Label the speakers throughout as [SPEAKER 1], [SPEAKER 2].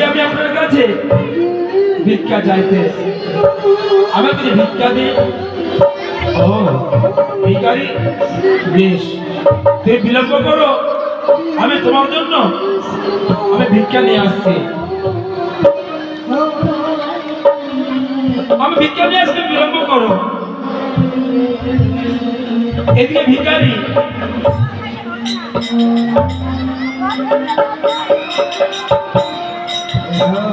[SPEAKER 1] আমি আপনার কাছে ভিক্ষা চাইতে, আমাকে ভিক্ষা দিন। ও ভিখারি, বেশ, তুমি বিলম্ব করো, আমি তোমার জন্য আমি ভিক্ষা নিয়ে আসছি। আমি ভিক্ষা নিয়ে আসতে বিলম্ব করো। এদিকে ভিখারি,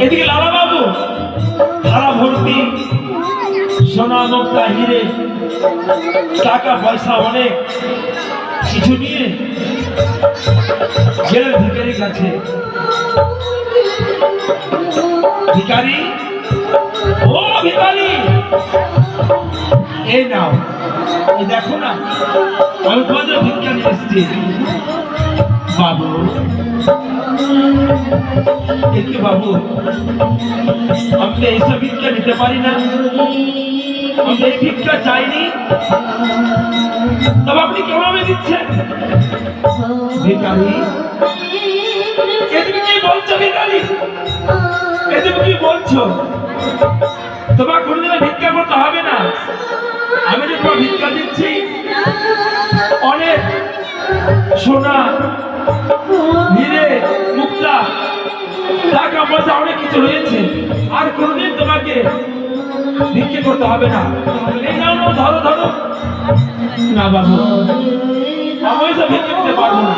[SPEAKER 1] এদিকে লালা বাবু থালা ভর্তি সোনা মুক্তা হিরে টাকা পয়সা অনেক কিছু নিয়ে গেলেন ভিখারির কাছে। ভিখারি, ও ভিখারি, এই নাও, এই দেখো না, আমি তোমাদের ভিক্ষা নিয়ে এসছি। বাবু, কি বাবু, আমি তো এইসব ভিক্ষা নিতে পারি না, আমি এই ভিক্ষা চাইনি, তবে আপনি কেমন দিচ্ছেন? ভিখারি, তুমি কি বলছো? ভিখারি, তুমি কি বলছো? তোমার কোনদিন ভিক্ষা করতে হবে না। আমি যে তোমার ভিক্ষা দিচ্ছি, অনেক সোনা হিরে মুক্তা টাকা পয়সা অনেক কিছু রয়েছে, আর কোনদিন তোমাকে ভিক্ষা করতে হবে না। এই নাও, ধরো ধরো। না বাবু, আমি তো ভিক্ষা দিতে পারবো না।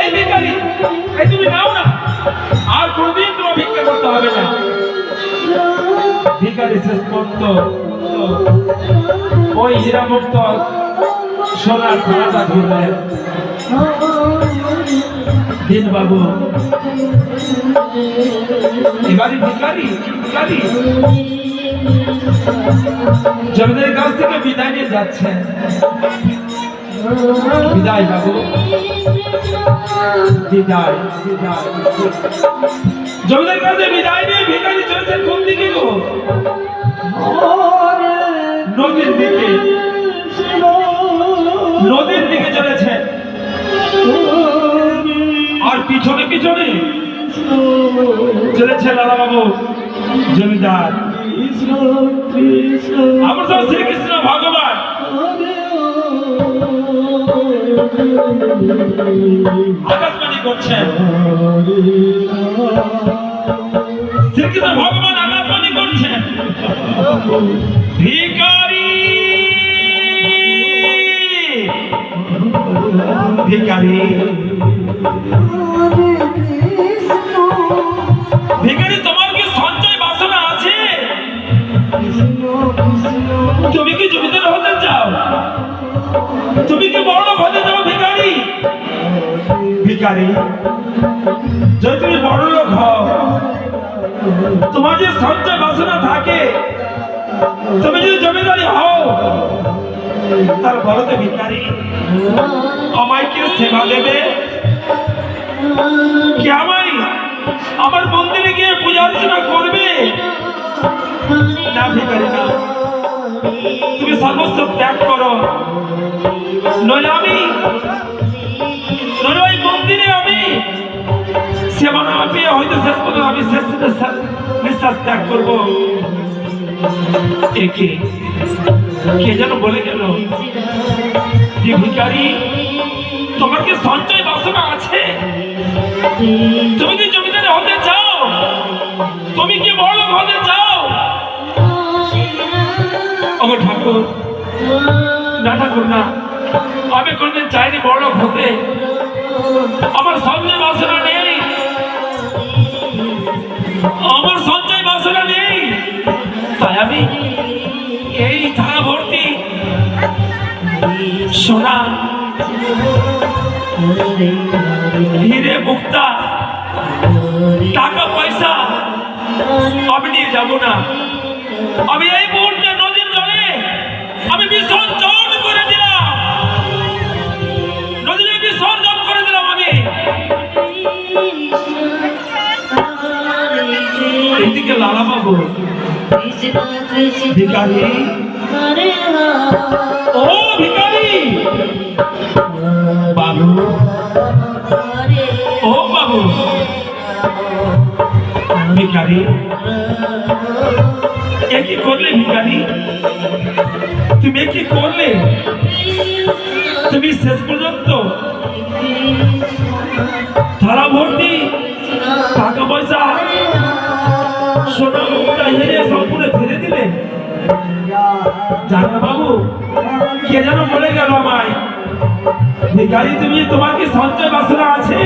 [SPEAKER 1] এই ভিখারি, এই তুমি নাও না, আর কোনদিন তোমার ভিক্ষা করতে হবে না। ভিখারি শেষ পর্যন্ত ওই হীরা মুক্ত সোনার থালাটা ধরলেন। দিন বাবু, এবারে ভিখারি জমিদারের কাছ থেকে বিদায় নিয়ে যাচ্ছেন। বিদায় বাবু, বিদায়। জমিদারের কাছে বিদায় নিয়ে ভিখারি চলেছেন কোন দিকে গো? নদীর দিকে, নদীর দিকে চলেছেন। আর পিছনে পিছনে চলেছে লালা বাবু জমিদার। আমার সব শ্রীকৃষ্ণ ভগবান আকাশবাণী করছেন। শ্রীকৃষ্ণ ভগবান আকাশবাণী করছেন, ভিখারি, ভিখারি, ভিখারি, তোমার কি সঞ্চয় বাসনা আছে? তুমি কি জমিদার হতে চাও? তুমি কি বড় হতে চাও? ভিখারি, ভিখারি, যদি তুমি বড় লোক হও, তোমার যে সঞ্চয় বাসনা থাকে, তুমি যদি জমিদারি হও, তার বলতে ভিখারি, আমায় কে সেবা দেবে? কে আমায় আমার মন্দিরে গিয়ে পূজা অর্চনা করবে? না ভিখারি, না, তুমি সর্বস্ব ত্যাগ করো, নইলে ওই মন্দিরে আমি সেবা না পেয়ে হয়তো শেষ পর্যন্ত আমি শেষ নিঃশ্বাস ত্যাগ করবো। কে যেন বলে গেল যে ভিখারি, তোমার কি সঞ্চয় বাসনা আছে? তুমি কি জমিদার হতে চাও? তুমি কি বড় লোক হতে চাও? আমার ঠাকুর, না ঠাকুর, না, আমি কোনদিন চাইনি বড় লোক হতে। আমার সঞ্চয় বাসনা নেই, আমার সঞ্চয় বাসনা নেই, তাই আমি এই থালা ভর্তি সোনা হিরে মুক্তা টাকা পয়সা আমি নিয়ে যাব না। আমি এই মুহূর্তে নদীর জলে আমি বিসর্জন করে দিলাম, নদীতে বিসর্জন করে দিলাম। আমি এদিকে লালা বাবু, ভিখারি, ও ভিখারি, বাবু, ও বাবু, ভিখারি, এ কি করলে ভিখারি? তুমি কি করলে? তুমি শেষ পর্যন্ত থালা ভর্তি টাকা পয়সা সোনা মুক্তা হিরে সম্পূর্ণ ফেলে দিলে। জানো বাবু, কে যেন বলে গেল আমায়, ভিখারি তুমি, তোমার কি সঞ্চয় বাসনা আছে?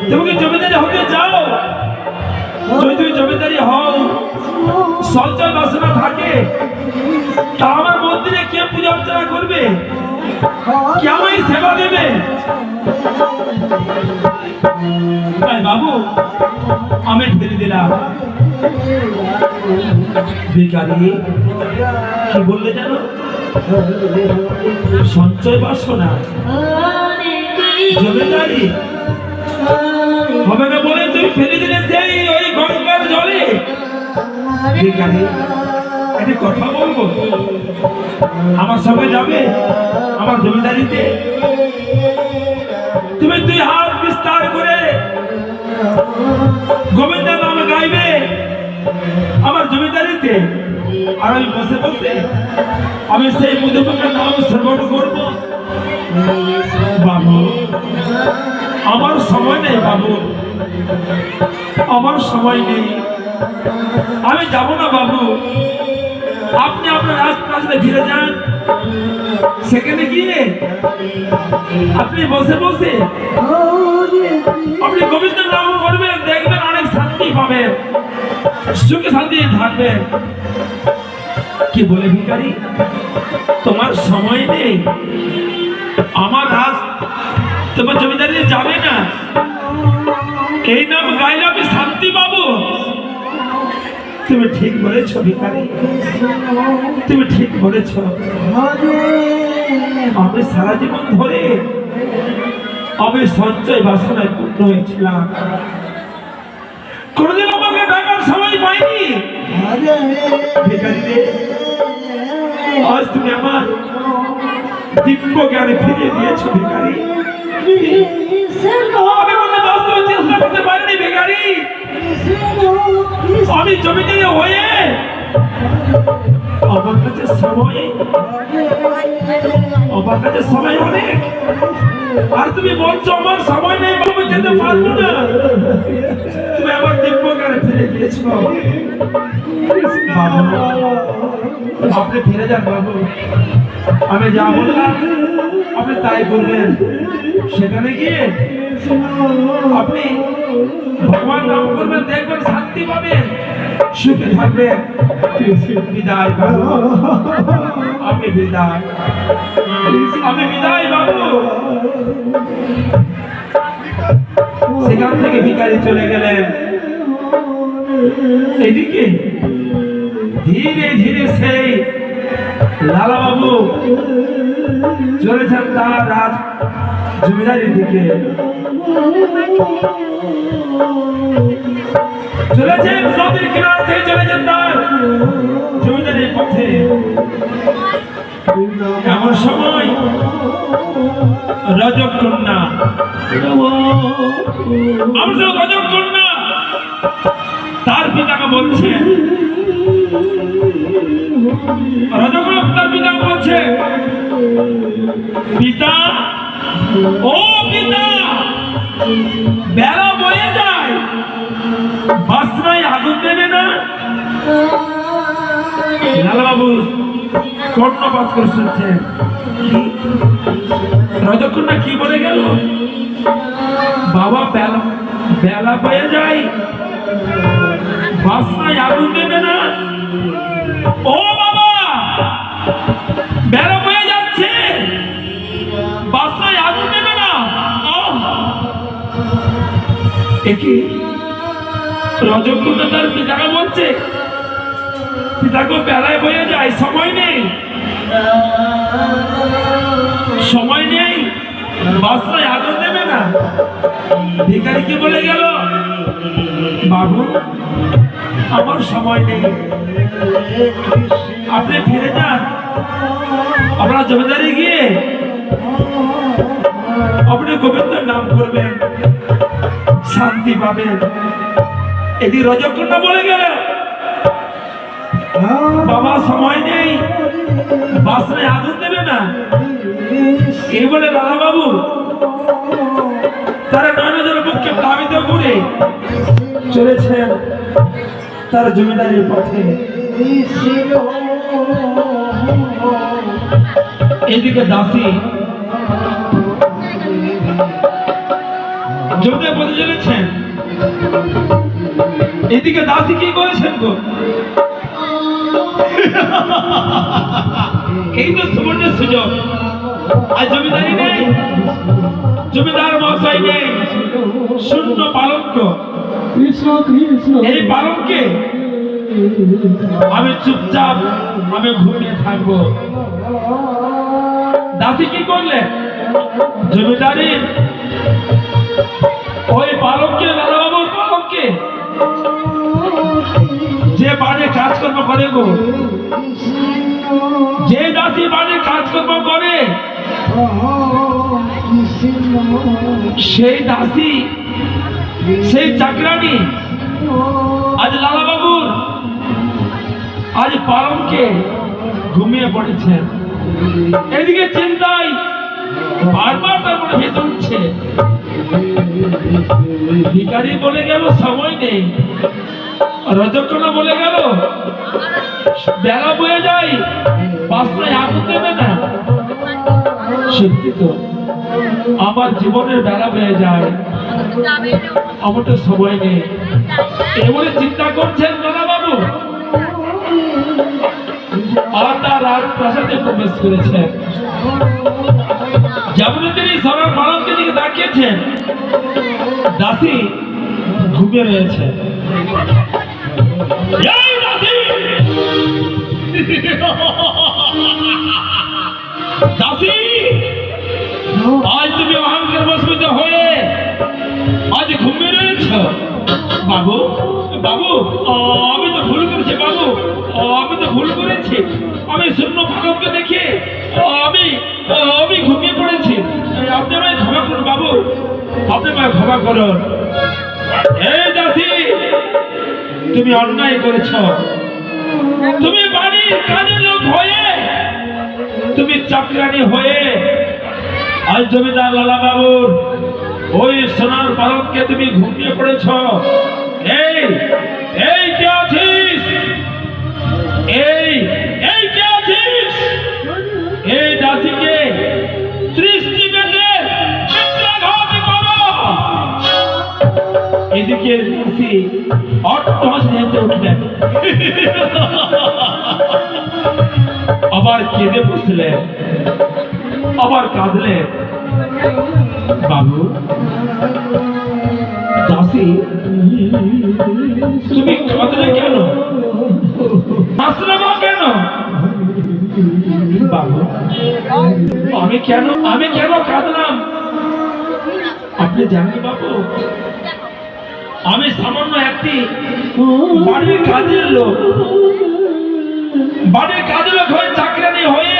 [SPEAKER 1] তুমি কি জমিদারি হতে চাও? যদি তুমি জমিদারি হও, সঞ্চয় বাসনা থাকে, তা আমার মন্দিরে কে পূজা অর্চনা করবে? কে আমায় সেবা দেবে? তাই বাবু আমি ঠেলে দিলাম। ভিখারি কি বললে জানো? সঞ্চয় বাসনা, জমিদারি হবে না বলে তুমি ফেলে দিলে সেই ওই গঙ্গার জলে। ভিখারি একটা কথা বলবো, আমার সঙ্গে যাবে আমার জমিদারিতে? তুমি দুই হাত বিস্তার করে গোবিন্দের নাম গাইবে আমার জমিদারিতে, আর আমি বসে বসে আমি সেই মধুবাবুর নাম শ্রবণ করব। বাবু আমার সময় নেই, বাবু আমার সময় নেই, আমি যাব না বাবু। আপনি আপনার রাজপ্রাসাদে ফিরে যান, সেখানে গিয়ে আপনি বসে বসে আপনি গোবিন্দের নাম করবেন, দেখবেন অনেক শান্তি পাবেন, সুখে শান্তি থাকবেন। কি বলে ভিখারি, তোমার সময় নেই? আমার রাজ তোমার জমিদারি যাবে না, এই নাম গাইলে আমি শান্তি পাবো? তুমি ঠিক বলেছ ভিখারি, তুমি ঠিক বলেছ। আমি সারা জীবন ধরে আমি সঞ্চয় বাসনায় পূর্ণ হয়েছিলাম, কোনদিন আমাকে ডাকার সময় পাইনি। ভিখারি রে, আজ তুমি আমার দিব্য জ্ঞানে ফিরিয়ে দিয়েছ ভিখারি। আমি মনে বাস্তব চেষ্টা করতে পারিনি ভিখারি। আমি জমিদারি হয়ে আমার কাছে সময় অনেক, আর তুমি বলছো আমার সময় নেই, বাবু যেতে পারবো না। তুমি আমার দিব্য জ্ঞানে ফিরে দিয়েছো বাবু। আপনি ফিরে যান বাবু, আমি যা বললাম আপনি তাই করবেন। সেখানে গিয়ে আপনি ভগবান নাম করবেন, দেখবেন শান্তি পাবেন, সুখে থাকবেন। বিদায় বাবু, আমি বিদায়, আমি বিদায় বাবু। সেখান থেকে ভিখারি চলে গেলেন। এদিকে ধীরে ধীরে সেই লালা বাবু চলেছেন তার রাজ জমিদারির দিকে, চলেছেন নদীর কিনার থেকে, চলেছেন তার জমিদারির পথে। এমন সময় রজকন্যা, রজকন্যা তার পিতাকে বলছে, রজকন্যা তার পিতাকে বলছে, পিতা, ও পিতা, বেলা বয়ে যায়, বাসনায় আগুন দেবে না? লালবাবু কর্ণপাত করে শুনছেন। রজকন্যা কি বলে গেল? বাবা বেলা বয়ে যায়, বাসনায় আগুন দেবে না? ও বাবা, বেলা বয়ে যাচ্ছে, বাসনায় আগুন দেবে না? একই রজকন্যা তার পিতাকে বলছে, পিতাকে বেলায় বয়ে যায়, সময় নেই, সময় নেই, বাসনায় আগুন দেবে না? ভিখারি কি বলে গেল? বাবু আমার সময় নেই, আপনি ফিরে যান, আপনার জমিদারি গিয়ে আপনি গোবিন্দের নাম করবেন, শান্তি পাবেন। এদিকে রজকন্যা বলে গেল বাবা সময় নেই, বাসনায় আগুন দেবে না। এই বলে দাদা বাবু তারা নয়নজল মুখকে প্লাবিত করে চলেছেন তার জমিদারির পথে। এদিকে দাসী জমিদার পথে চলেছেন, এদিকে দাসী কি করেছেন গো? এই তো সুবর্ণের সুযোগ। আর জমিদারি নেই, জমিদার মশাই নেই, শূন্য পালঙ্ক। এই পালঙ্কে আমি চুপচাপ আমি ঘুমিয়ে থাকবো। দাসী কি করলে? জমিদারি ওই পালঙ্কে, দাদাবাবুর পালঙ্কে যে বাড়ি কাজকর্ম করে গো, যে দাসী বাড়ি কাজকর্ম করে সেই দাসী, সেই চাকরানি আজ লালাবাবুর আজ পালঙ্কে ঘুমিয়ে পড়েছেন। এদিকে চিন্তায় বারবার তার মনে ভেসে উঠছে, ভিখারি বলে গেল সময় নেই, রজকন্যা বলে গেল বেলা বয়ে যায়, বাসনায় আগুন দেবে না। সত্যি তো আমার জীবনের বেলা বয়ে যায়, আমার তো সময় নেই। এবারে চিন্তা করছেন দাদা বাবু, আর তার রাজপ্রাসাদে প্রবেশ করেছেন। যেমন তিনি সরার পালঙ্কের দিকে তাকিয়েছেন, দাসী ঘুমিয়ে রয়েছে। দাসী আজ তুমি অহংকার বশীভূত হয়ে আজ ঘুমিয়ে রয়েছ। বাবু বাবু আমি তো ভুল করেছি, বাবু আমি তো ভুল করেছি, আমি শূন্য পালককে দেখে আমি আমি ঘুমিয়ে পড়েছি, আপনি আমায় ক্ষমা করুন বাবু, আপনি আমায় ক্ষমা করুন। এই দাসী তুমি অন্যায় করেছ, তুমি বাড়ির কাজের লোক হয়ে, তুমি চাকরানি হয়ে আজ জমিদার লালা বাবুর ওই সোনার পালককে তুমি ঘুমিয়ে পড়েছ। এই এই কে আছিস? এই এই কে আছিস? এই দাসীকে দৃষ্টি বেঁধে চিত্রাঘাত করো। এদিকে দাসী অট্টহাস হেসে উঠলেন, আবার কেঁদে বসলেন, আবার কাঁদলেন। বাবু দাসী তুমি কাঁদলে কেন? হাসলে না কেন? বাবু আমি কেন কাঁদলাম আপনি জানেন বাবু? আমি সামান্য একটি বাড়ির কাজের লোক, বাড়ির কাজের লোক হয়ে চাকরানি হয়ে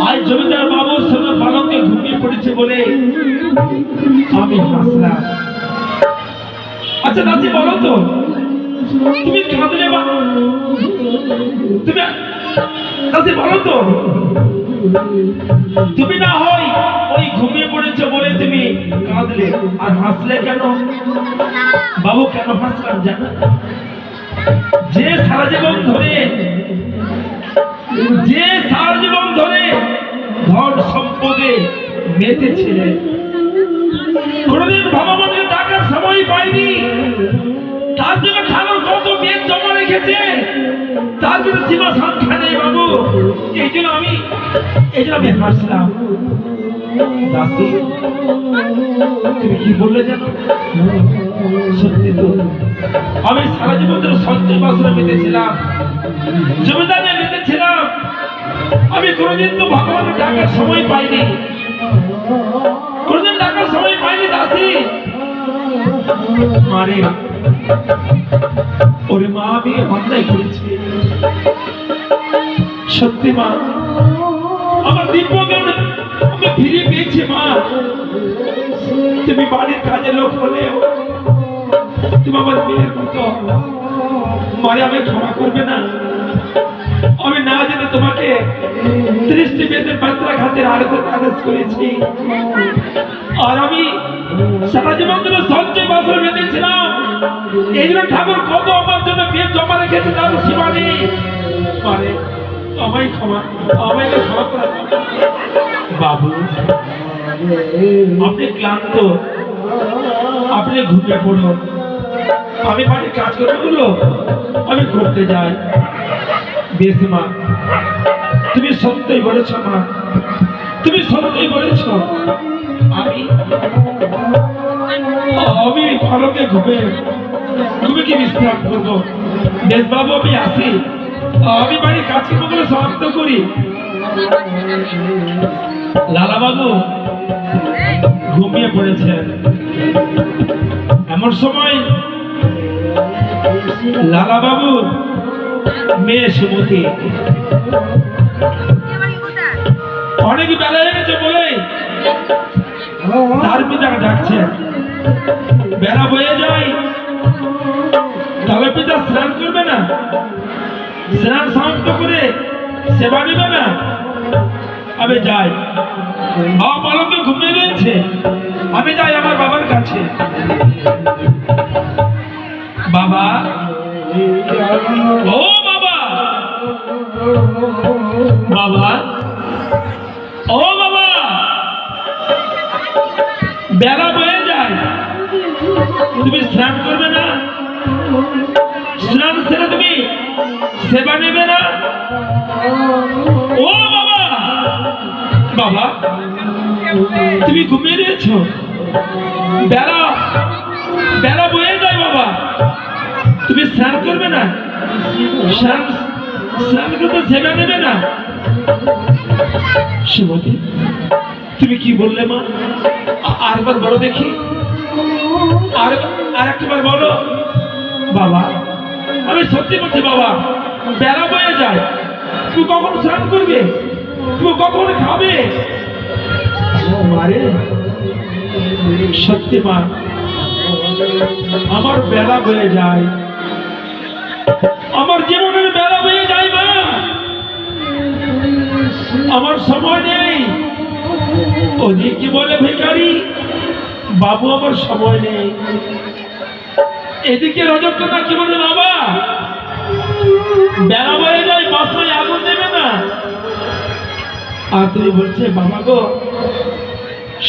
[SPEAKER 1] আজ জমিদার বাবু সোনার পালঙ্কে ঘুমিয়ে পড়েছে বলে আমি হাসলাম। আচ্ছা দাসী বলো তো, তুমি কাঁদলে তুমি দাসী বলো তো, তুমি না হয় ওই ঘুমিয়ে পড়েছো বলে তুমি কাঁদলে, আর হাসলে কেন? বাবু কেন হাসলাম জানো? যে সারা জীবন ধরে ধন সম্পদে মেতেছিলেন, কোনদিন ভগবানকে ডাকার সময় পাইনি, তার জন্য খাবার কত মেদ জমা রেখেছে, তার জন্য সীমা সংখ্যা নেই বাবু। এই জন্য আমি হাসলাম। দাসী তুমি কি বললে জানো? সত্যি তো আমি সারা জীবন ধরে সঞ্চয় বাসনা মেতেছিলাম, জমিদারে মেতেছিলাম, আমি কোনদিন তো ভগবানের ডাকার সময় পাইনি, কোনদিন ডাকার সময় পাইনি। দাসী মারে ওরে মা, আমি অন্যায় করেছি সত্যি মা, আমার দিব্য জ্ঞান আমি ফিরে পেয়েছি মা। তুমি বাড়ির কাজে লোক হলেও তুমি আমার মেয়ের মতো মারে আমি ক্ষমা করবে না? আমি না জেনে তোমাকে 30টি বেদের পাত্রা খাতের আদেশ করেছি, আর আমি সারা জীবন ধরে সঞ্চয় বাসর বেঁধেছিলাম। এই জন্য ঠাকুর কত আমার জন্য বিয়ে জমা রেখেছে তার সীমা নেই। মানে আমায় ক্ষমা করা বাবু। আপনি ক্লান্ত, আপনি ঘুমিয়ে পড়ুন। আমি বাড়ির কাজকর্মগুলো আমি করতে যাই। বেশ মা, তুমি সত্যই বলেছ মা, তুমি সত্যই বলেছ। আমি ভালোকে ঘুমে কি বিশ্রাম করবো। বেশ বাবু, আমি আসি। আমি বাড়ির কাজকর্মগুলো সমাপ্ত করি। লালা বাবু ঘুমিয়ে পড়েছেন। এমন সময় লালা বাবু মেয়ে সুমতি অনেক বেলা হয়ে গেছে বলে তার পিতাকে ডাকছেন। বেলা বয়ে যায়, তাহলে পিতা স্নান করবে না? স্নান সমাপ্ত করে সেবা নেবে না? আমি যাই। বালকে ঘুমিয়ে রয়েছে, আমি যাই আমার বাবার কাছে। বাবা, ও বাবা, বাবা, ও বাবা, বেলা বয়ে যায়, তুমি স্নান করবে না? স্নান সেরে তুমি সেবা নেবে না? ও বাবা, বাবা, তুমি ঘুমিয়ে রয়েছ, বেলা বয়ে যায় বাবা, তুমি স্নান করবে না? স্নান করতে সেবা নেবে না? সুমতি, তুমি কি বললে মা? আরেকবার বলো দেখি, আর একবার বলো। বাবা, আমি সত্যি বলছি বাবা, বেলা বয়ে যায়, তুমি কখন স্নান করবে? তুমি কখন খাবে? আরে সত্যি মা, আমার বেলা বয়ে যায়, আমার জীবনের বেলা বয়ে যায় মা, আমার সময় নেই। ওই কি বলে ভিখারি বাবু, আমার সময় নেই। এদিকে রজতটা কি বলে বাবা, বেলা বয়ে যায়, বাসায় আগুন দেবে না। আর তুমি বলছে বাবা গো,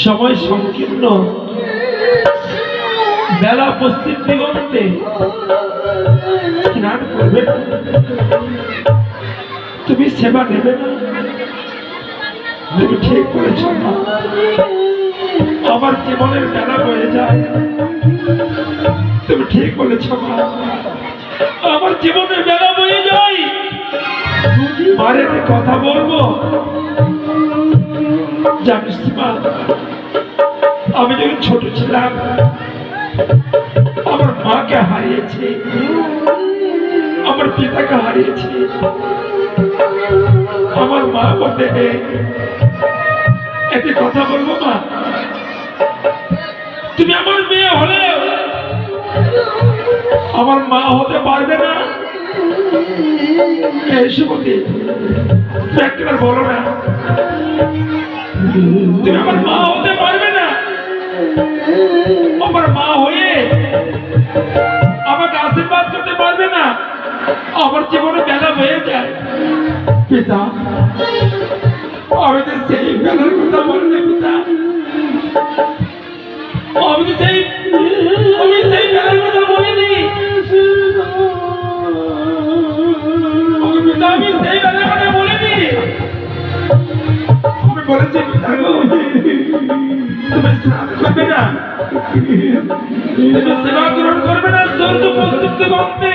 [SPEAKER 1] সময় সংকীর্ণ, বেলা পশ্চিম দিগন্তে, স্নান করবে না, তুমি সেবা নেবে না। তুমি ঠিক বলেছ মা, আমার জীবনের বেলা বয়ে যায়, তুমি ঠিক বলেছ মা, আমার জীবনের বেলা বয়ে যায়। মারে কথা বলবো, জানিস মা, আমি যখন ছোট ছিলাম আমার মাকে হারিয়েছি, আমার পিতাকে হারিয়েছি। আমার মা বলতে একটি কথা বলবো মা, তুমি আমার মেয়ে হলেও আমার মা হতে পারবে না। সুমতি, একবার বলো না, তুমি আমার মা হতে পারবে না। আমার মা হয়ে আমাকে আশীর্বাদ করতে পারবে না। আমার জীবনে বেলা হয়ে যায় পিতা, আমি তো সেই বেলার কথা বললে পিতা, আমি সেই বেলার কথা বলিনি পিতা, আমি সেই বেলার কথা বলিনি। আমি বলেছি পিতা তুমি স্নান করবে না, তুমি সেবা গ্রহণ করবে না, সূর্য পশ্চিম দিগন্তে।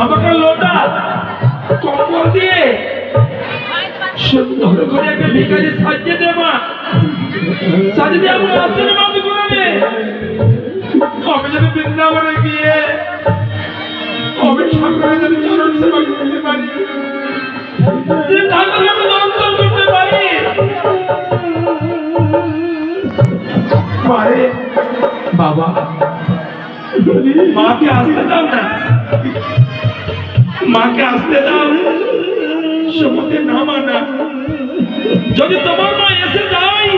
[SPEAKER 1] আমাকে লোটা কম্বল দিয়ে সুন্দর করে একটা ভিখারি সাজিয়ে দে মা, সাজিয়ে দিয়ে আমার রাস্তার মাঝে ঘুরাবে। আমি যেন বৃন্দাবনে গিয়ে আমি ঠাকুরের যেন চরণ সেবা করতে পারি। যে ঠাকুরকে আমি দর্শন করতে পারি। মারে বাবা, মাকে আসতে দাও না, মাকে আসতে দাও। সমুদ্রে নামা না, যদি তোমার মা এসে যায়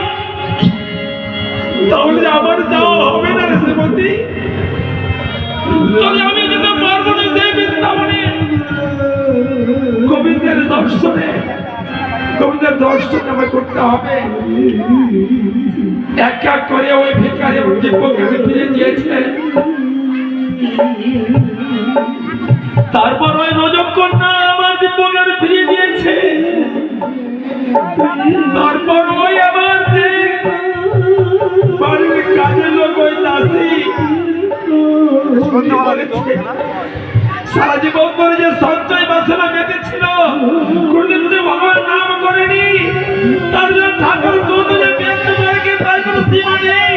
[SPEAKER 1] তাহলে আমার যাওয়া হবে না রে শ্রীমতী। তাহলে আমি যেতে পারবো না সেই বৃন্দাবনে। গোবিন্দের দর্শনে, গোবিন্দের দর্শন আমায় করতে হবে। এক এক করে ওই ভিখারি এবং দিব্যকে ফিরে দিয়েছে। তারপর ওই রজক কন্যা আমার দিব্যকে ফিরিয়ে দিয়েছে। তারপর ওই আমার যে বাড়ির কাজের লোক ওই দাসী সারা জীবন ধরে যে সঞ্চয় বাসনা বেঁধেছিল, কোনদিন সে ভগবান নাম করেনি, তার জন্য ঠাকুর কৌতলে ব্যক্ত করে তাই কোনো সীমা নেই।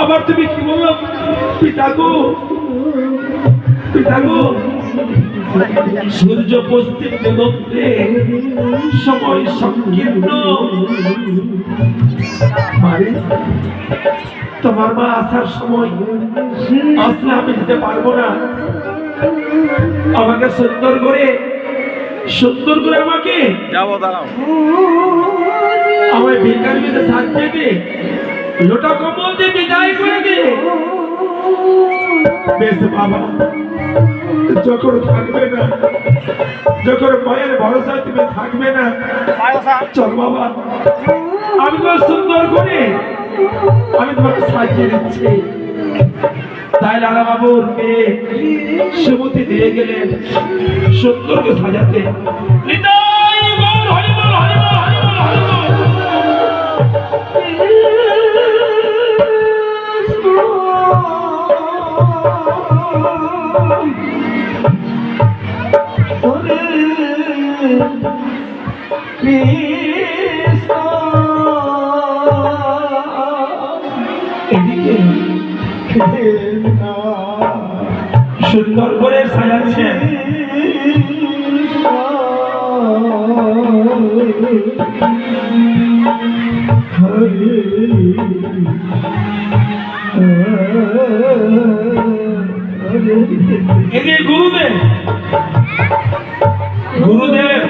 [SPEAKER 1] আবার তুমি কি বললো পিতাগো, পিতাগো সূর্য পশ্চিম দিগন্তে সময় সংকীর্ণ। মারে তোমার মা আসার সময় আসলে আমি যেতে পারবো না। আমাকে সুন্দর করে আমাকে
[SPEAKER 2] যাবো, দাঁড়াও,
[SPEAKER 1] আমায় ভিকার মেয়েতে সাজিয়ে দে, লোটা কম্বল দিয়ে বিদায় করে দে। বেশ বাবা, যখন থাকবে না, যখন মায়ের ভরসা তুমি থাকবে না, চল বাবা, আমি তোমার সুন্দর করে আমি তোমাকে সাজিয়ে দিচ্ছি। তাই লালা বাবুর মেয়ে সুমতি দিয়ে গেলেন সুন্দরকে সাজাতে। নিতাই গৌর হরি বল, হরি বল, হরি বল, হরি বল। এদিকে সুন্দর করে সাজাচ্ছেন। এদিকে গুরুদেব, গুরুদেব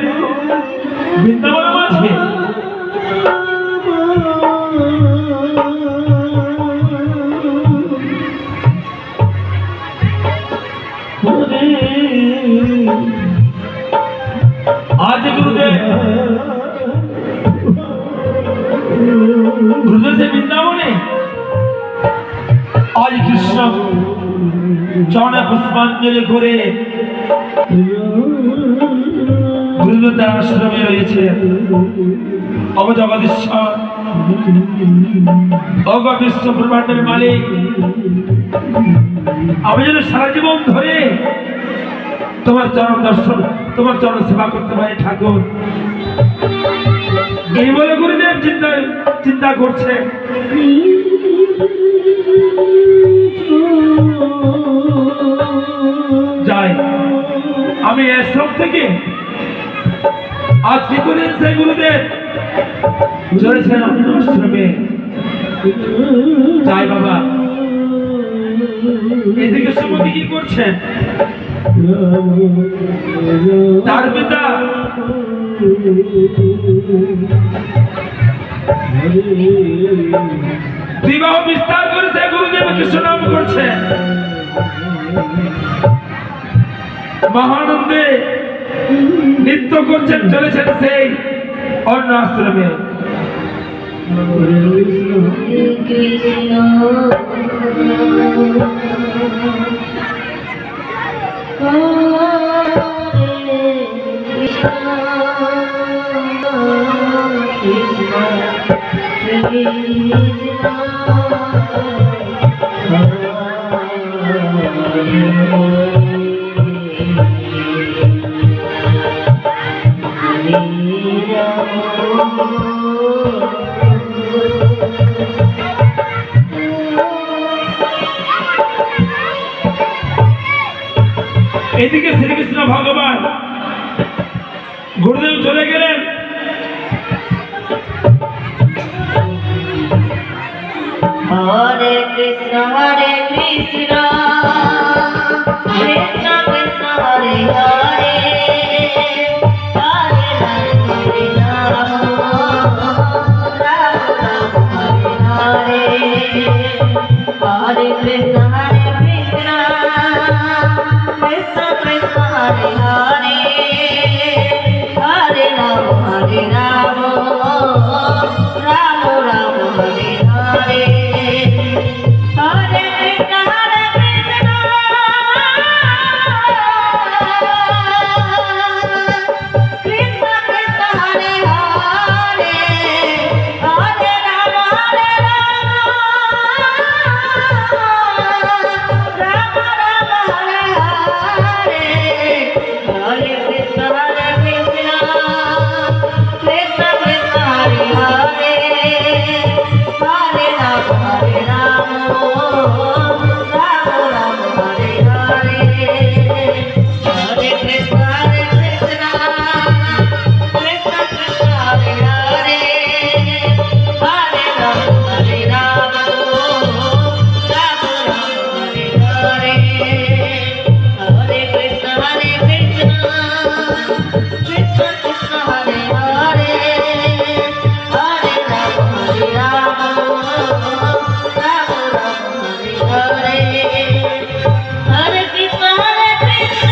[SPEAKER 1] বৃন্দাবন আছে। आज गुरुदेव से वृंदावने आज कृष्ण चरण पुष्पांजलि करे गुरुदेव आश्रमे रही अव जगदीश्वर अग विश्व ब्रह्मांडের मालिक আমি যেন সারা জীবন ধরে তোমার চরণ দর্শন, তোমার চরণ সেবা করতে পারি ঠাকুর। এই বলে গুরুদেব চিন্তা করছে। যাই আমি এসব থেকে আজ কি করে সেই গুরুদেব চলেছেন আশ্রমে। যাই বাবা, এদিকে সুমতি কি করছেন? তার পিতা বিবাহ বিস্তার করেছে, গুরুদেব কৃষ্ণ নাম করছে। মহানন্দে নৃত্য করছেন, চলেছেন সেই অন্য আশ্রমে। এদিকে শ্রীকৃষ্ণ ভগবান গুরুদেব চলে গেলেন।
[SPEAKER 2] হরে কৃষ্ণ কৃষ্ণ কৃষ্ণ হরে হরে হরে রাম রাম রাম হরে হরে হরে কৃষ্ণ কৃষ্ণ কৃষ্ণ কৃষ্ণ হরে হরে হরে রাম রাম রাম হরে হরে হরে কৃষ্ণ কৃষ্ণ কৃষ্ণ হরে হরে হরে রাম রাম রাম হরে হরে হরে কৃষ্ণ কৃষ্ণ কৃষ্ণ কৃষ্ণ হরে হরে হরে রাম রাম রাম হরে হরে হরে কৃষ্ণ কৃষ্ণ কৃষ্ণ কৃষ্ণ হরে হরে হরে রাম রাম রাম হরে হরে হরে কৃষ্ণ কৃষ্ণ কৃষ্ণ কৃষ্ণ হরে হরে হরে রাম রাম রাম হরে হরে হরে কৃষ্ণ কৃষ্ণ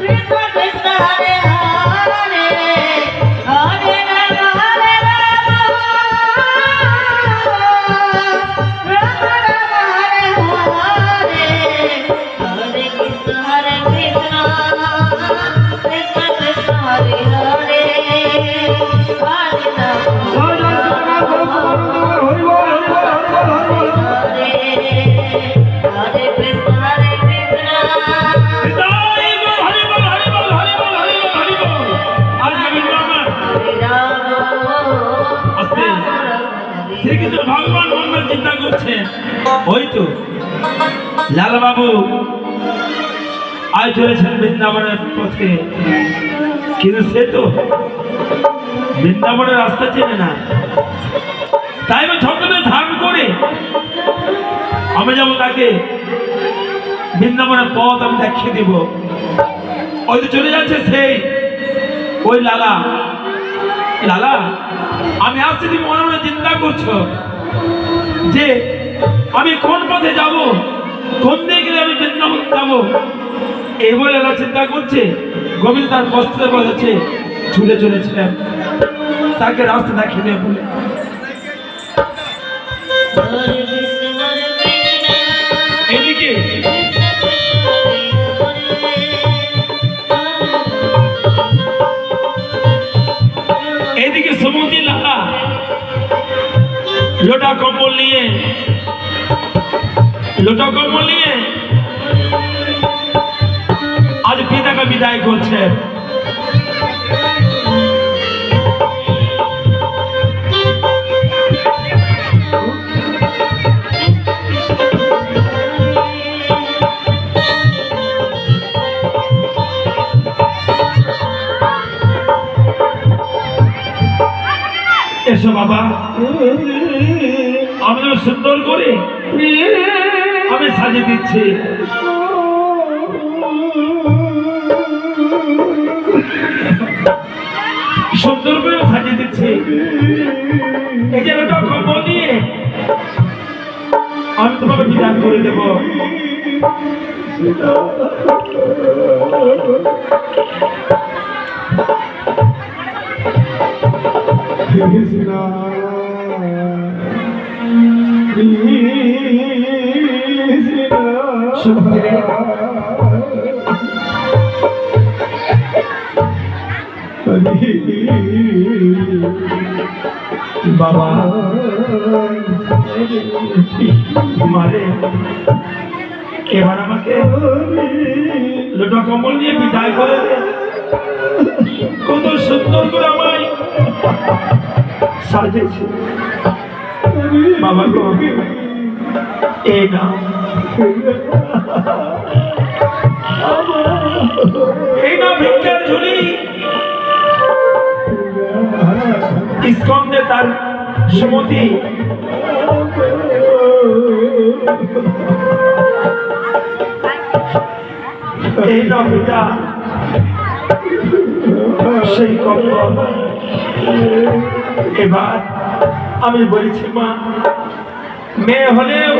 [SPEAKER 2] কৃষ্ণ কৃষ্ণ হরে হরে হরে রাম রাম রাম হরে হরে হরে কৃষ্ণ কৃষ্ণ কৃষ্ণ কৃষ্ণ হরে হরে হরে রাম হরে কৃষ্ণ কৃষ্ণ
[SPEAKER 1] হরি বল, হরি বল, হরি বল, হরি বল, হরি বল, হরি বল। আর গোবিন্দ আমার
[SPEAKER 2] হরে রাম
[SPEAKER 1] আস্তে। শ্রীকৃষ্ণ ভগবান মঙ্গল চিন্তা করছে। ওই তো লাল বাবু আজ চলেছেন বৃন্দাবনের পথে, কিন্তু সে তো বৃন্দাবনের রাস্তা চেনে না। তাই আমি ছত্রে ধারণ করে আমি যাবো তাকে বৃন্দাবনের পথ আমি দেখিয়ে দিব। ওই তো চলে যাচ্ছে সেই ওই লালা। লালা, আমি আসছি, তুমি মনে মনে চিন্তা করছো যে আমি কোন পথে যাব, কোন দিকে গেলে আমি বৃন্দাবন যাবো। এই বলে লালা চিন্তা করছে। গোবিন্দ তার বস্ত্রে বসেছে, ছুটে চলেছিলেন তাকে রাস্তা দেখিয়ে দেবে বলে।
[SPEAKER 2] হরে কৃষ্ণ কৃষ্ণ
[SPEAKER 1] এদিকে এদিকে সমুদ্রে লালা লোটা কম্বল নিয়ে আজ পিতাকে বিদায় করছে। এসো বাবা, আমি সুন্দর করে আমি সাজিয়ে দিচ্ছি। সুন্দর করে সাজিয়ে দিচ্ছি। এই যে ওটা কম্বল নিয়ে আমি তোমাকে বিদায় করে দেব। বাবা মারে, এবার আমাকে লোটা কম্বল দিয়ে বিদায় করে দে। কত সুন্দর করে আমায় সাজিয়েছে বাবা গো। এই না এই না ভিক্ষার ঝুলি। স্কন্ধে তার সুমতি। এই না পিতা সেই কম্বল। এবার আমি বলেছি মা, মেয়ে হলেও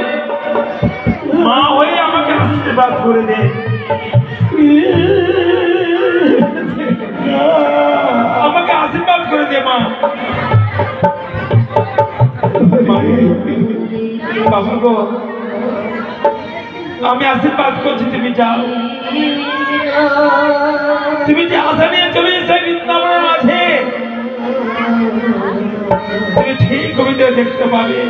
[SPEAKER 1] মা হয়ে আমাকে আশীর্বাদ করে দে। আমাকে আশীর্বাদ করে দে মা। বাবা গো, আমি আশীর্বাদ করছি, তুমি যাও। তুমি যে আশা নিয়ে চলে এসে বৃন্দাবনের মাঝে, তুমি ঠিক কবিতা দেখতে পাবে।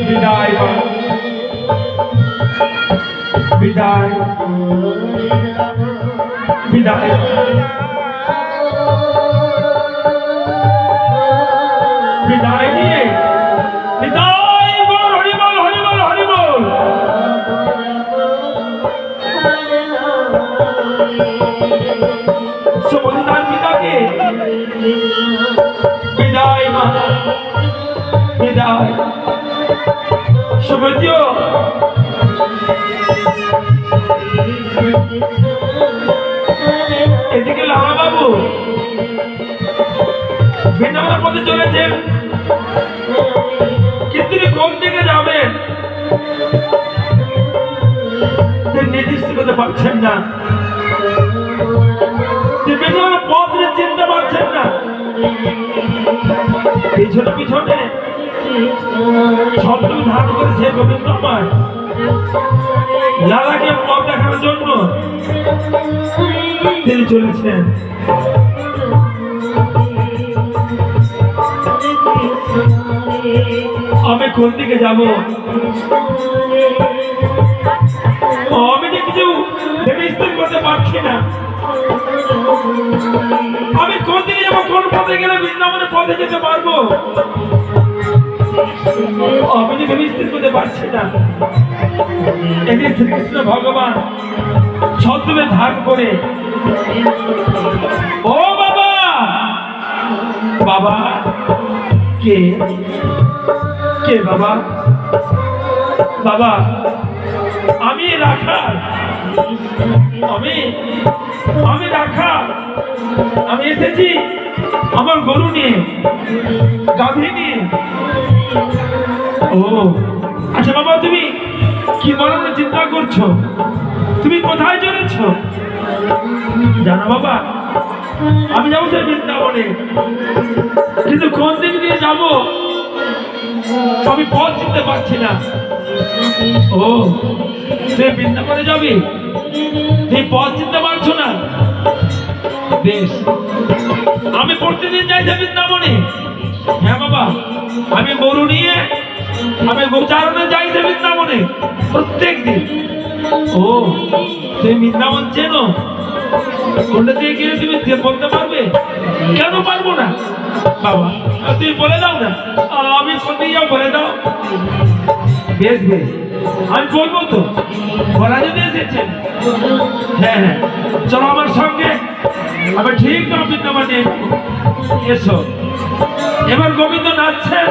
[SPEAKER 1] বিদায় মা, বিদায়, বিদায়। বিদায় নিয়ে বিদায় বল, হরি বল, হরি বল, হরি বল। সুবলিদার পিতাকে বিদায় মা, বিদায়। সুব্রতীয় এদিকে লালা বাবু বৃন্দাবনের পথে চলেছেন, কিন্তু তিনি কোন দিকে যাবেন নির্দিষ্ট করতে পারছেন না। বিভিন্ন পথ চিনতে পারছেন না। পিছনে পিছনে ছত্র ধারণ করেছে গোবিন্দ আমার লালাকে পথ দেখানোর জন্য তিনি চলেছেন। আমি কোন দিকে যাব? আমি যে কিছু ভেবে স্থির করতে পারছি না। আমি কোন দিকে যাবো, কোন পথে গেলে বৃন্দাবনের পথে যেতে পারবো, আমি যে ভেবে স্থির করতে পারছি না। এদিকে শ্রীকৃষ্ণ ভগবান ছদ্মে ধার করে, ও বাবা, বাবা কে কে বাবা? বাবা আমি রাখাল, আমি রাখাল। আমি এসেছি আমার গরু নিয়ে, গাভী নিয়ে। ও আচ্ছা বাবা, তুমি কি মনে চিন্তা করছো? তুমি কোথায় চলেছ? জানো বাবা, আমি যাবো সে বৃন্দাবনে, কিন্তু কোন দিক দিয়ে যাবো আমি পথ চিনতে পারছি না। ও তুই বৃন্দাবনে যাবি, তুই পথ চিনতে পারছো না? বেশ, আমি প্রতিদিন যাই সে বৃন্দাবনে। হ্যাঁ বাবা, আমি গরু নিয়ে আমি গোচারণে যাই সে বৃন্দাবনে প্রত্যেক দিন। ও তুমি বৃন্দাবন চেনো? কোনটা দিয়ে গেলে তুমি বলতে পারবে? কেন পারবো না বাবা, তুমি বলে দাও না। আমি কোথায় যাও বলে দাও। বেশ বেশ, আমি বলবো তো, বলা যদি এসেছেন। হ্যাঁ হ্যাঁ, চলো আমার সঙ্গে, আমি ঠিক না বৃন্দাবনে এসো। এবার গোবিন্দ নাচছেন,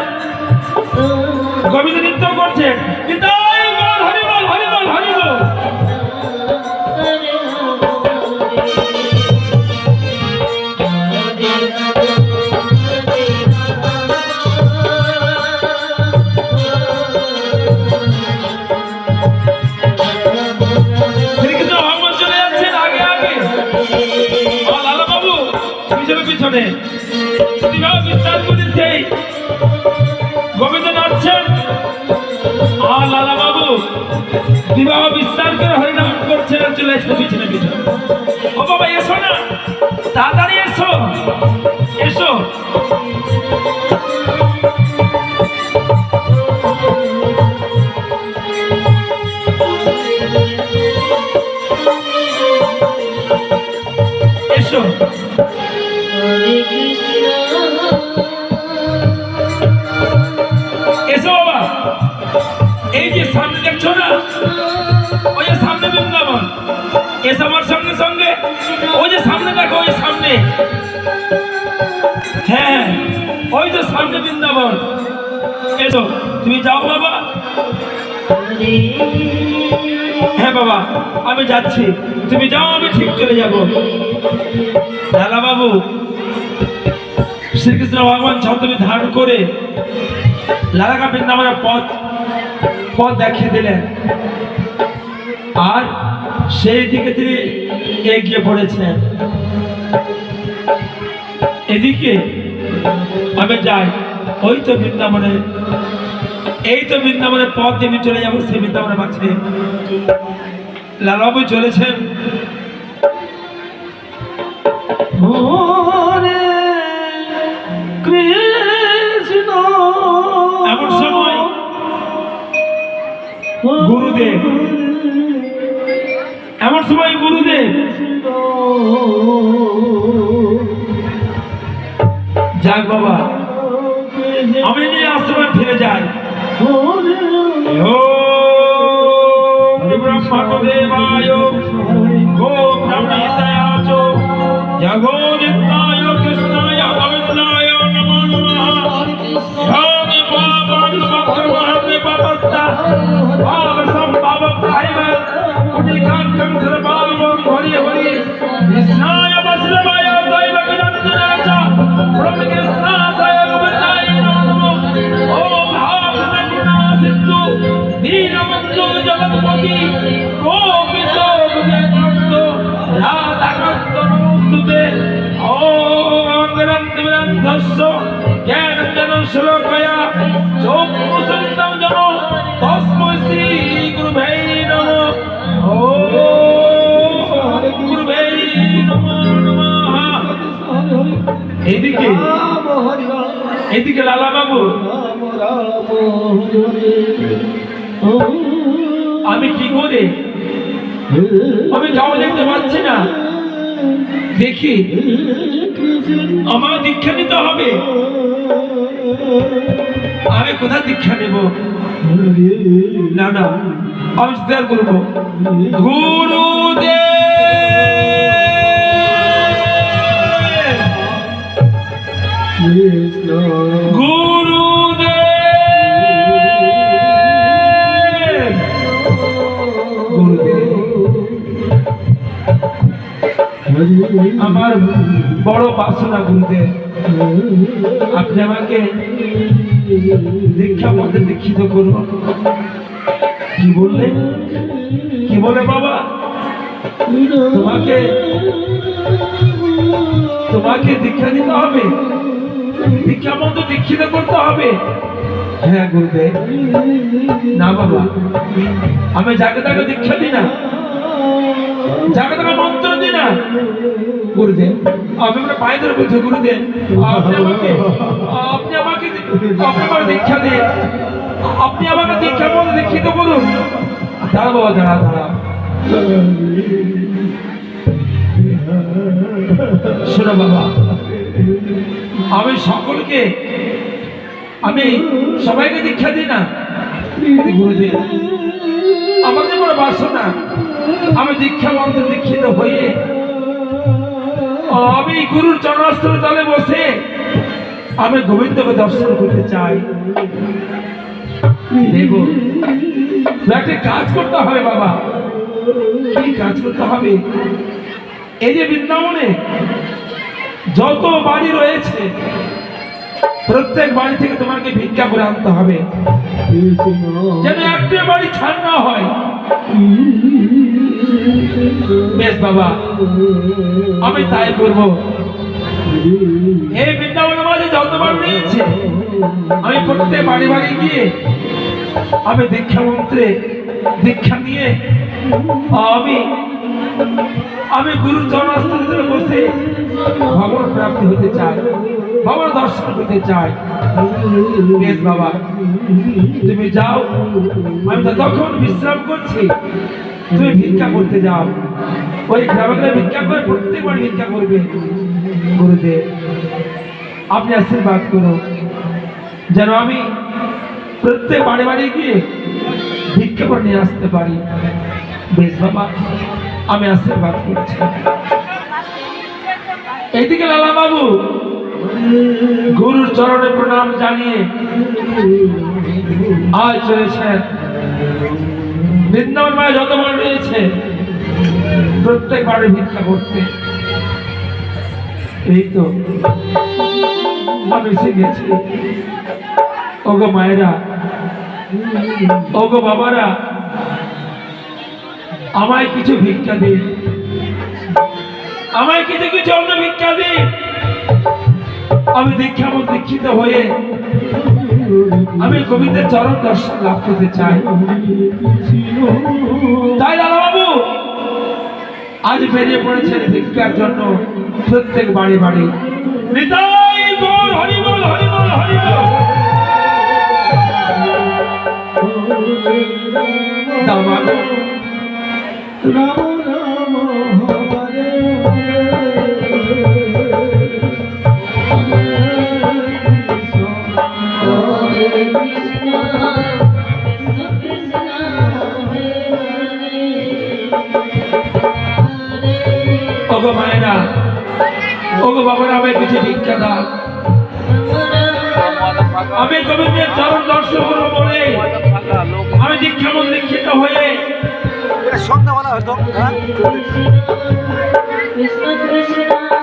[SPEAKER 1] গোবিন্দ নৃত্য করছে। হরি বল, হরি বল, হরি বল, হরি বল। পিছনে বিবাহ বিস্তার করে সেই গোবিন্দ নাচছেন, আর লালা বাবু বিবাহ বিস্তার করে হরিনাম করছেন আর চলে এসে পিছনে পিছনে। ও বাবা এসো না, তাড়াতাড়ি এসো, এসো। এসো এসো বাবা, এই দেখো ওই সামনে, হ্যাঁ ওই তো সামনে বৃন্দাবন। এসো তুমি যাও বাবা। হ্যাঁ বাবা আমি যাচ্ছি, তুমি যাও আমি ঠিক চলে যাব। লালা বাবু শ্রীকৃষ্ণ ভগবান ছত্রছবি ধারণ করে লালাকা বৃন্দাবনের পথ দেখিয়ে দিলেন, আর সেই দিকে তিনি এগিয়ে পড়েছেন। এদিকে আমি যাই, ওই তো বৃন্দাবনে, এই তো বৃন্দাবনের পথ দিয়ে আমি চলে যাবো সেই বৃন্দাবনের মাঝে। লালাবাবু চলেছেন। হরে কৃষ্ণ, এমন সময় গুরুদেব, এমন সময় গুরুদেব যাক বাবা আমি নিয়ে আশ্রমে ফিরে যাই। ব্রহ্মদেবায় গো ব্রহ্মহিতায় জগোদিতায় কৃষ্ণায় গোবিন্দায় নমো নমঃ। யோகி பாபான் பக்ரமஹே பபத்தா பாவ சம்பாவ காய்வ குடிகாக்கம் சர்வாவம் ஹரி ஹரி கிருஷ்ணாய வஸ்லவாய தைவ கஜந்தனாச்ச பிரம்மகிருஷ்ணாய கோவிந்தாய நமோ ஓம் ஹாம் சகினா சிந்து দীনবন্ধু জগৎপতি গোপিতো গুণানন্দ রাধাকান্ত নমস্তুতে ওম গ্রন্থ জ্ঞানঞ্জন শ্লোকয়া চক্ষুসন্তম জন তস্मै শ্রী গুরুভে নমঃ। ওম গুরুভে নমো নমঃ। এদিকে লালা বাবু আমি কি করে, আমি যাওয়া দেখতে পাচ্ছি না, দেখি আমার দীক্ষা নিতে হবে। আমি কোথায় দীক্ষা নেব? না না আমি স্বীকার করব। গুরুদেব আমার বড় বাসনা গুরুদেব, আপনি আমাকে দীক্ষা মধ্যে দীক্ষিত করুন। কি বললে? কি বলে বাবা? তোমাকে দীক্ষা দিতে হবে, দীক্ষা মধ্যে দীক্ষিত করতে হবে। হ্যাঁ গুরুদেব। না বাবা আমি যাকে তাকে দীক্ষা দিই না, যাকে তাকে মন্ত্র দিই না। গুরুদেব আমি আপনার পায়ে ধরে বলছি, গুরুদেব আপনি আমাকে দীক্ষা দিন, আপনি আমাকে দীক্ষার মধ্যে দীক্ষিত করুন। দাঁড়া বাবা দাঁড়া দাঁড়া, শোনো বাবা আমি সবাইকে দীক্ষা দিই না। গুরুদেব আমার যে বড় বাসনা, আমি দীক্ষা মন্ত্রে দীক্ষিত হয়ে আমি গুরুর চরণস্থল তলে বসে আমি গোবিন্দকে দর্শন করতে চাই। দেখো একটা কাজ করতে হবে বাবা। কি কাজ করতে হবে? এই যে বৃন্দাবনে যত বাড়ি রয়েছে প্রত্যেক বাড়ি থেকে তোমাকে ভিক্ষা করে আনতে হবে, যেন একটা বাড়ি ছাড় না হয়। বেশ বাবা আমি তাই করব। এই বৃন্দাবনের মাঝে যত বাড়ি রয়েছে আমি প্রত্যেক বাড়ি বাড়ি গিয়ে আমি দীক্ষা মন্ত্রে দীক্ষা নিয়ে আমি গুরুর চরণস্থলে বসে ভগবান প্রাপ্তি হতে চাই, ভগবান দর্শন করতে চাই। বেশ বাবা তুমি যাও, আমি তখন বিশ্রাম করছি, তুমি ভিক্ষা করতে যাও। ওই গ্রামে ভিক্ষা করে প্রত্যেকবার ভিক্ষা করবে। গুরুদেব আপনি আশীর্বাদ করুন যেন আমি প্রত্যেক বাড়ি বাড়ি গিয়ে ভিক্ষা করে নিয়ে আসতে পারি। বেশ বাবা আমি আশীর্বাদ করছি। এইদিকে লালা বাবু গুরুর চরণে প্রণাম জানিয়ে আজ চলেছেন বৃন্দাবন মায় যত মানুষ রয়েছে প্রত্যেক বাড়ি ভিক্ষা করতে। এই তো আমি এসে গেছি। ওগো মায়েরা, ওগো বাবারা, আমায় কিছু ভিক্ষা দিন, আমায় কিছু কিছু অন্য ভিক্ষা দিন। আমি দীক্ষিত হয়ে আমি গোবিন্দের চরণ দর্শন লাভ করতে চাই। তাই দাদা বাবু আজ বেরিয়ে পড়েছেন ভিক্ষার জন্য প্রত্যেক বাড়ি বাড়ি। নিতাই গৌর হরি বল, হরি বল, হরি বল। দাও বাবু।
[SPEAKER 3] রাম রাম হরে
[SPEAKER 2] হরে কৃষ্ণ কৃষ্ণ কৃষ্ণ হরে হরে
[SPEAKER 1] ওগো মায়েরা, ওগো বাবারা, আমায় কিছু ভিক্ষা দাও। আমি গোবিন্দের চরণ দর্শন করবো বলে আমি দীক্ষিত হয়ে
[SPEAKER 3] সন্ধ্যাবেলা হয়তো
[SPEAKER 2] কৃষ্ণ কৃষ্ণ